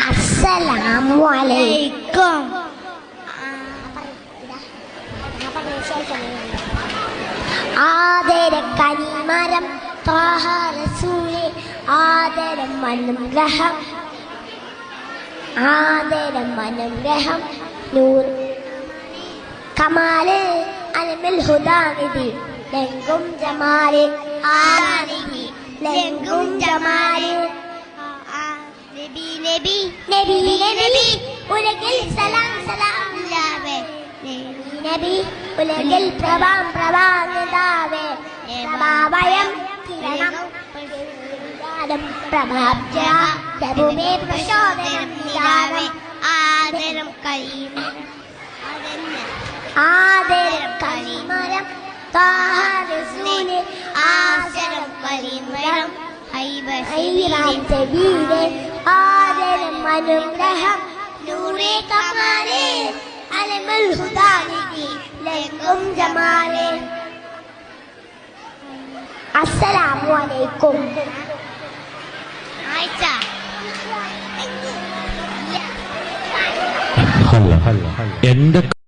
അസ്സലാമു അലൈക്കും. ആദരക്കനിമരം ത്വാഹ റസൂലേ ആദരം അനുഗ്രഹം ആദരം അനുഗ്രഹം നൂർ കമാല് അൽമിൽ ഹുദാനിധി ലംഘും ജമാല് ആനിധി ലംഘും ജമാല് നബി നബി നബി നബി ഉലകിൽ സലാം സലാം ലാവേ നബി ഉലകിൽ പ്രഭാം പ്രഭാനിതാവേ പ്രഭാവയം കിരണം പ്രഭാബ്ജ ദബുമേ പ്രശോദനം നിലാവേ ആദരം കരീമരം ആദരം കരീമരം ത്വാഹ റസൂലേ ആദരം കരീമരം ഹൈബീറാം സബീലേ ആദരം അനുഗ്രഹം നൂറേ കമാലേ അലമുൽ ഹുദാനിധി ലംഘും ജമാലേ. അസ്സലാമു അലൈക്കും. എന്റെ